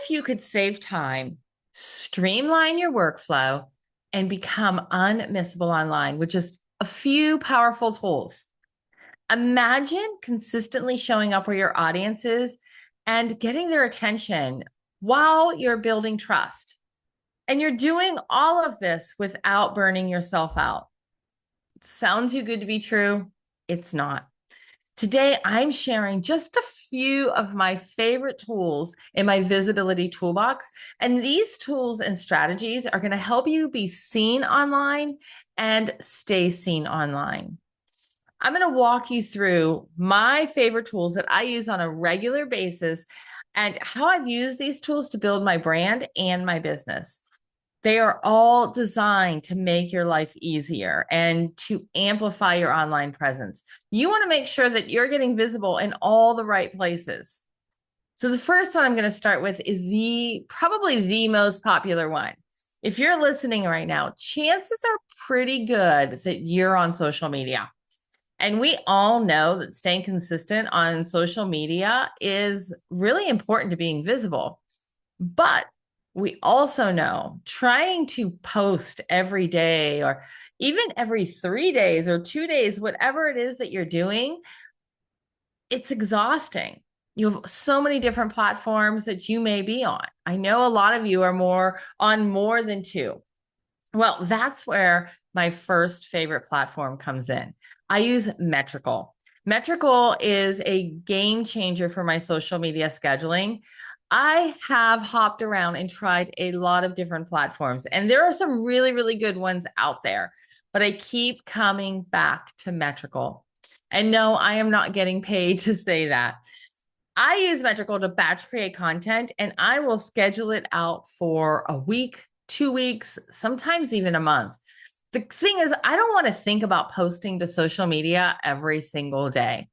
if you could save time, streamline your workflow, and become unmissable online with just a few powerful tools? Imagine consistently showing up where your audience is and getting their attention while you're building trust. And you're doing all of this without burning yourself out. Sounds too good to be true? It's not. Today, I'm sharing just a few of my favorite tools in my Visibility Toolbox. And these tools and strategies are going to help you be seen online and stay seen online. I'm going to walk you through my favorite tools that I use on a regular basis and how I've used these tools to build my brand and my business. They are all designed to make your life easier and to amplify your online presence. You want to make sure that you're getting visible in all the right places. So the first one I'm going to start with is probably the most popular one. If you're listening right now, chances are pretty good that you're on social media. And we all know that staying consistent on social media is really important to being visible. But we also know trying to post every day or even every 3 days or 2 days, whatever it is that you're doing, it's exhausting. You have so many different platforms that you may be on. I know a lot of you are on more than two. Well, that's where my first favorite platform comes in. I use Metrical. Metrical is a game changer for my social media scheduling. I have hopped around and tried a lot of different platforms, and there are some really, really good ones out there, but I keep coming back to Metrical. And no, I am not getting paid to say that. I use Metrical to batch create content, and I will schedule it out for a week, 2 weeks, sometimes even a month. The thing is, I don't want to think about posting to social media every single day.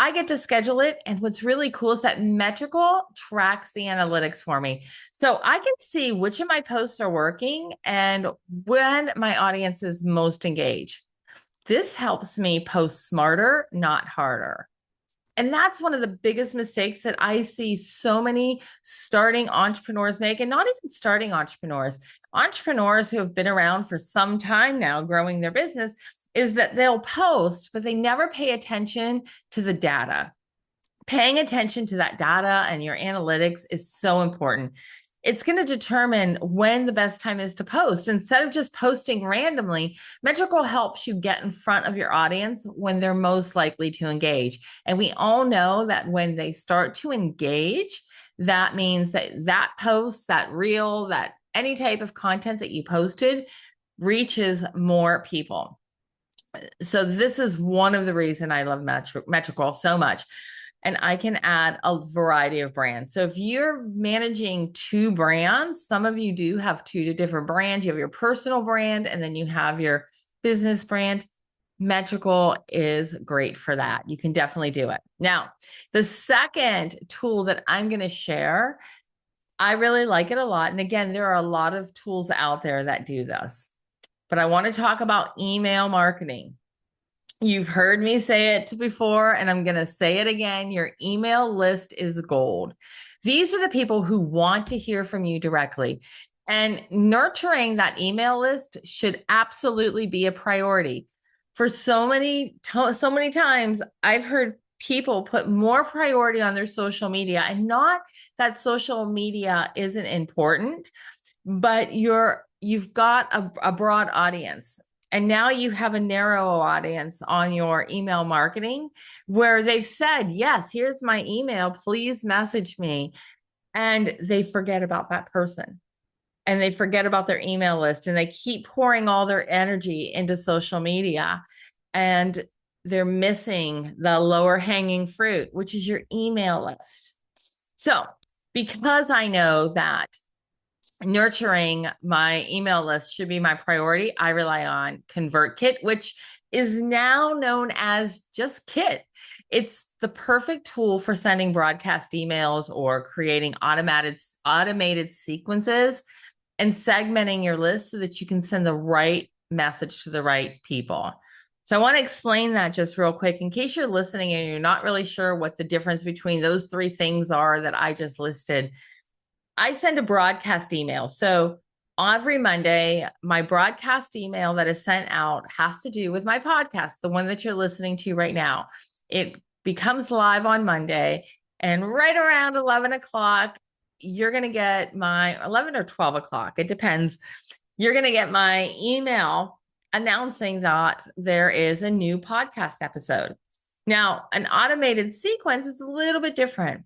I get to schedule it. And what's really cool is that Metrical tracks the analytics for me. So I can see which of my posts are working and when my audience is most engaged. This helps me post smarter, not harder. And that's one of the biggest mistakes that I see so many starting entrepreneurs make, and not even starting entrepreneurs who have been around for some time now growing their business, is that they'll post, but they never pay attention to the data. Paying attention to that data and your analytics is so important. It's going to determine when the best time is to post. Instead of just posting randomly, Metrical helps you get in front of your audience when they're most likely to engage. And we all know that when they start to engage, that means that post, that reel, that any type of content that you posted reaches more people. So this is one of the reasons I love Metrical so much. And I can add a variety of brands. So if you're managing two brands, some of you do have two different brands. You have your personal brand and then you have your business brand. Metrical is great for that. You can definitely do it. Now, the second tool that I'm going to share, I really like it a lot. And again, there are a lot of tools out there that do this. But I want to talk about email marketing. You've heard me say it before, and I'm going to say it again. Your email list is gold. These are the people who want to hear from you directly. And nurturing that email list should absolutely be a priority. For so many times, I've heard people put more priority on their social media, and not that social media isn't important, but you've got a broad audience. And now you have a narrow audience on your email marketing where they've said, yes, here's my email, please message me. And they forget about that person and they forget about their email list and they keep pouring all their energy into social media and they're missing the lower hanging fruit, which is your email list. So because I know that nurturing my email list should be my priority, I rely on ConvertKit, which is now known as just Kit. It's the perfect tool for sending broadcast emails or creating automated sequences and segmenting your list so that you can send the right message to the right people. So I want to explain that just real quick in case you're listening and you're not really sure what the difference between those three things are that I just listed. I send a broadcast email. So every Monday, my broadcast email that is sent out has to do with my podcast, the one that you're listening to right now. It becomes live on Monday, and right around 11 o'clock, you're going to get my 11 or 12 o'clock. It depends. You're going to get my email announcing that there is a new podcast episode. Now, an automated sequence is a little bit different.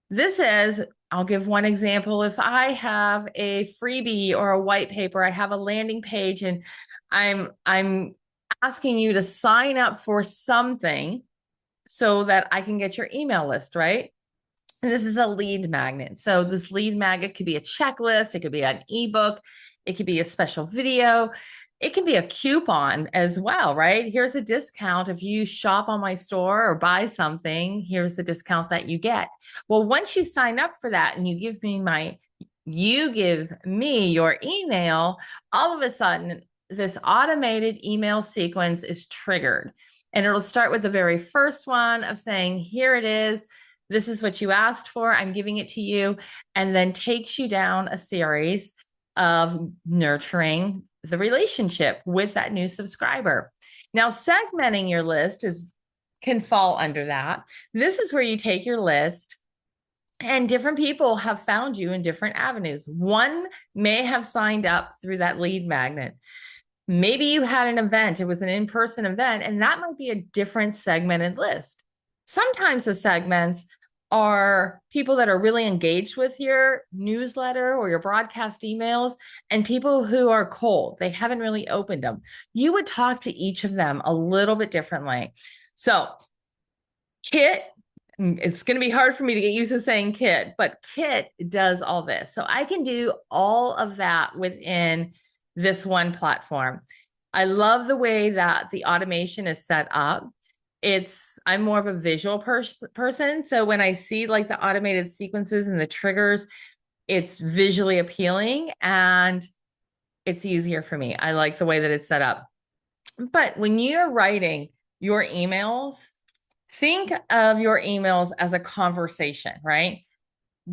This is, I'll give one example. If I have a freebie or a white paper, I have a landing page, and I'm asking you to sign up for something so that I can get your email list, right? And this is a lead magnet. So this lead magnet could be a checklist, it could be an ebook, it could be a special video, it can be a coupon as well, right? Here's a discount. If you shop on my store or buy something, here's the discount that you get. Well, once you sign up for that and you give me your email, all of a sudden, this automated email sequence is triggered. And it'll start with the very first one of saying, here it is. This is what you asked for. I'm giving it to you. And then takes you down a series of nurturing the relationship with that new subscriber. Now, segmenting your list can fall under that. This is where you take your list, and different people have found you in different avenues. One may have signed up through that lead magnet. Maybe you had an event, it was an in-person event, and that might be a different segmented list. Sometimes the segments are people that are really engaged with your newsletter or your broadcast emails, and people who are cold. They haven't really opened them. You would talk to each of them a little bit differently. So Kit, it's going to be hard for me to get used to saying Kit, but Kit does all this. So I can do all of that within this one platform. I love the way that the automation is set up. I'm more of a visual person. So when I see like the automated sequences and the triggers, it's visually appealing and it's easier for me. I like the way that it's set up. But when you're writing your emails, think of your emails as a conversation, right?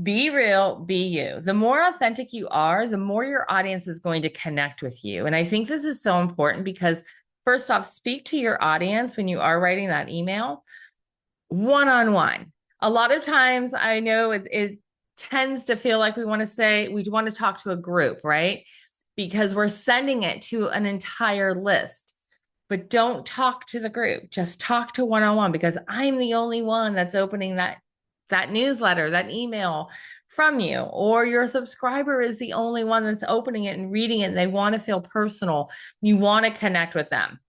Be real, be you. The more authentic you are, the more your audience is going to connect with you. And I think this is so important because, first off, speak to your audience when you are writing that email one-on-one. A lot of times I know it tends to feel like we want to talk to a group, right? Because we're sending it to an entire list. But don't talk to the group. Just talk to one-on-one, because I'm the only one that's opening that newsletter, that email from you, or your subscriber is the only one that's opening it and reading it, and they want to feel personal. You want to connect with them.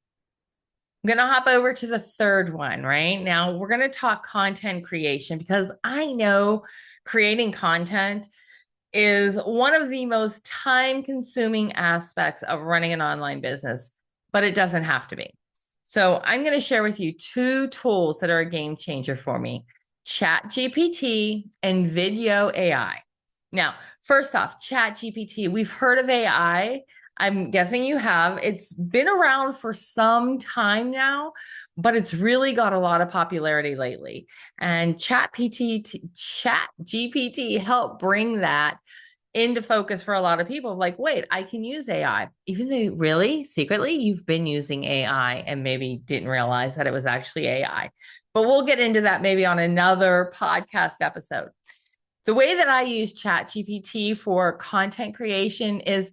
I'm going to hop over to the third one, right? Now we're going to talk content creation, because I know creating content is one of the most time-consuming aspects of running an online business, but it doesn't have to be. So I'm going to share with you two tools that are a game changer for me: ChatGPT and Video AI. Now, first off, ChatGPT, we've heard of AI. I'm guessing you have. It's been around for some time now, but it's really got a lot of popularity lately. And ChatGPT helped bring that into focus for a lot of people. Like, wait, I can use AI. Even though really, secretly, you've been using AI and maybe didn't realize that it was actually AI. But we'll get into that maybe on another podcast episode. The way that I use ChatGPT for content creation is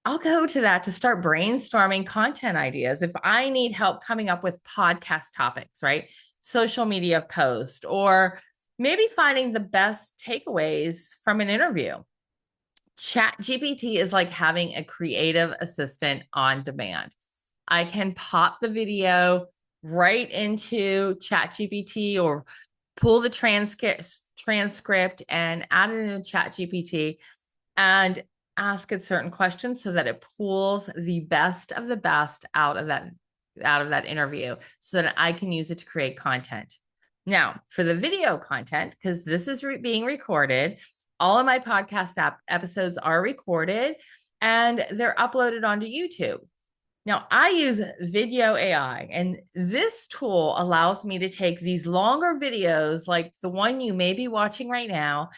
I'll go to that to start brainstorming content ideas. If I need help coming up with podcast topics, right? Social media post, or maybe finding the best takeaways from an interview. ChatGPT is like having a creative assistant on demand. I can pop the video right into ChatGPT or pull the transcript and add it into ChatGPT and ask it certain questions so that it pulls the best of the best out of that interview so that I can use it to create content. Now, for the video content, because this is being recorded, all of my podcast episodes are recorded and they're uploaded onto YouTube. Now, I use Video AI, and this tool allows me to take these longer videos like the one you may be watching right now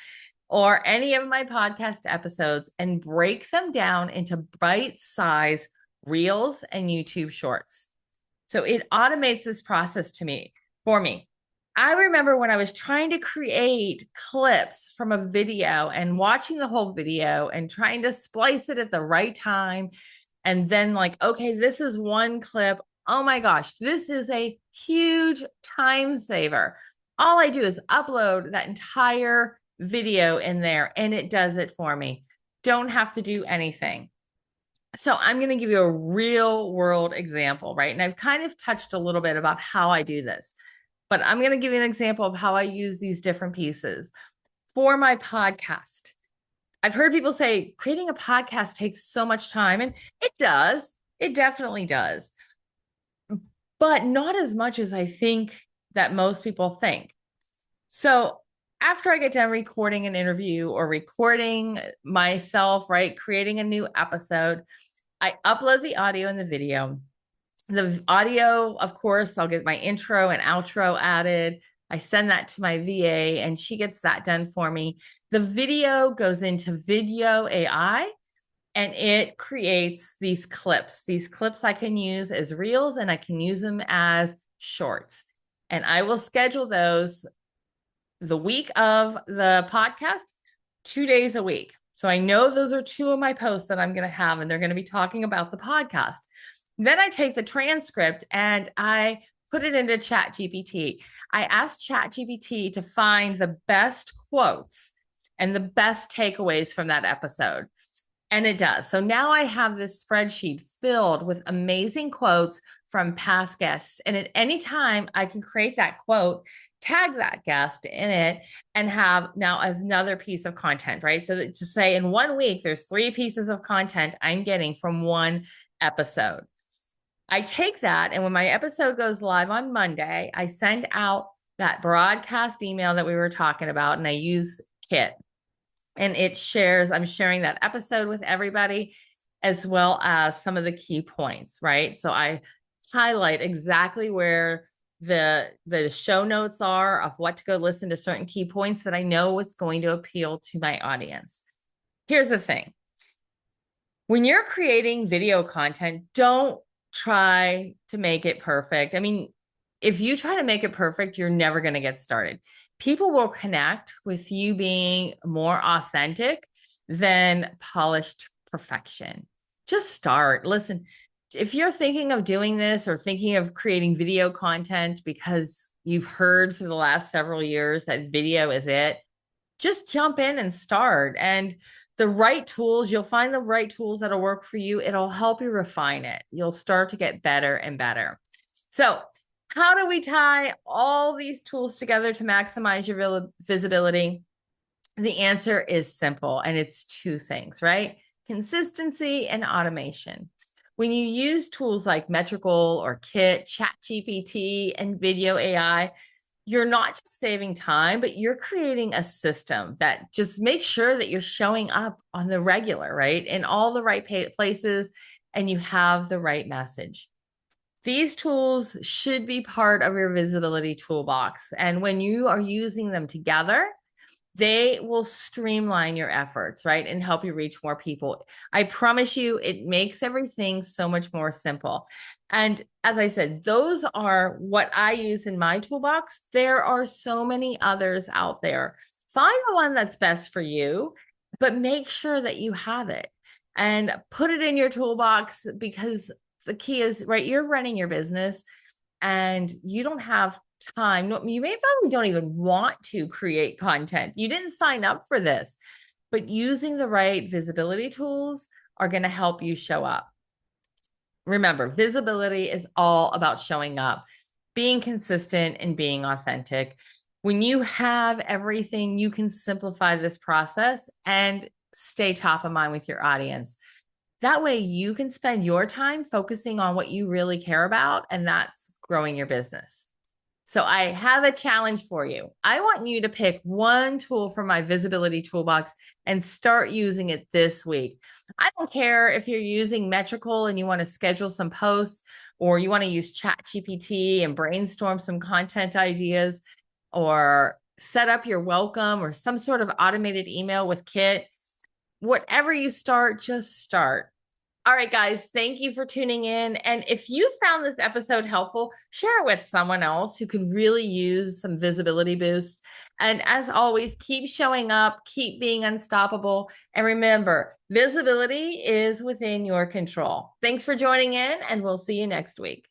or any of my podcast episodes and break them down into bite-sized reels and YouTube shorts. So it automates this process for me. I remember when I was trying to create clips from a video and watching the whole video and trying to splice it at the right time. And then, like, okay, this is one clip. Oh my gosh, this is a huge time saver. All I do is upload that entire video in there and it does it for me. Don't have to do anything. So I'm going to give you a real world example, right? And I've kind of touched a little bit about how I do this, but I'm going to give you an example of how I use these different pieces for my podcast. I've heard people say creating a podcast takes so much time, and it does. It definitely does, but not as much as I think that most people think. So after I get done recording an interview or recording myself, right, creating a new episode, I upload the audio and the video. The audio, of course, I'll get my intro and outro added. I send that to my VA and she gets that done for me. The video goes into Video AI and it creates these clips. These clips I can use as reels and I can use them as shorts. And I will schedule those the week of the podcast, 2 days a week. So I know those are two of my posts that I'm going to have, and they're going to be talking about the podcast. Then I take the transcript and I put it into ChatGPT. I asked ChatGPT to find the best quotes and the best takeaways from that episode. And it does. So now I have this spreadsheet filled with amazing quotes from past guests. And at any time I can create that quote, tag that guest in it, and have now another piece of content, right? So that, to say in 1 week, there's 3 pieces of content I'm getting from one episode. I take that, and when my episode goes live on Monday, I send out that broadcast email that we were talking about, and I use Kit. And it shares, I'm sharing that episode with everybody, as well as some of the key points, right? So I highlight exactly where the show notes are of what to go listen to certain key points that I know what's going to appeal to my audience. Here's the thing. When you're creating video content, don't try to make it perfect. I mean, if you try to make it perfect, you're never going to get started. People will connect with you being more authentic than polished perfection. Just start. Listen, if you're thinking of doing this or thinking of creating video content because you've heard for the last several years that video is it, just jump in and start. And the right tools, you'll find the right tools that'll work for you. It'll help you refine it. You'll start to get better and better. So how do we tie all these tools together to maximize your visibility? The answer is simple, and it's 2 things, right? Consistency and automation. When you use tools like Metrical or Kit, ChatGPT, and Video AI, you're not just saving time, but you're creating a system that just makes sure that you're showing up on the regular, right? In all the right places, and you have the right message. These tools should be part of your visibility toolbox. And when you are using them together, they will streamline your efforts, right? And help you reach more people. I promise you, it makes everything so much more simple. And as I said, those are what I use in my toolbox. There are so many others out there. Find the one that's best for you, but make sure that you have it and put it in your toolbox, because the key is, right, you're running your business and you don't have time. You may probably don't even want to create content. You didn't sign up for this, but using the right visibility tools are going to help you show up. Remember, visibility is all about showing up, being consistent, and being authentic. When you have everything, you can simplify this process and stay top of mind with your audience. That way you can spend your time focusing on what you really care about, and that's growing your business. So I have a challenge for you. I want you to pick one tool from my visibility toolbox and start using it this week. I don't care if you're using Metrical and you want to schedule some posts, or you want to use ChatGPT and brainstorm some content ideas, or set up your welcome or some sort of automated email with Kit. Whatever you start, just start. All right, guys, thank you for tuning in. And if you found this episode helpful, share it with someone else who could really use some visibility boosts. And as always, keep showing up, keep being unstoppable. And remember, visibility is within your control. Thanks for joining in, and we'll see you next week.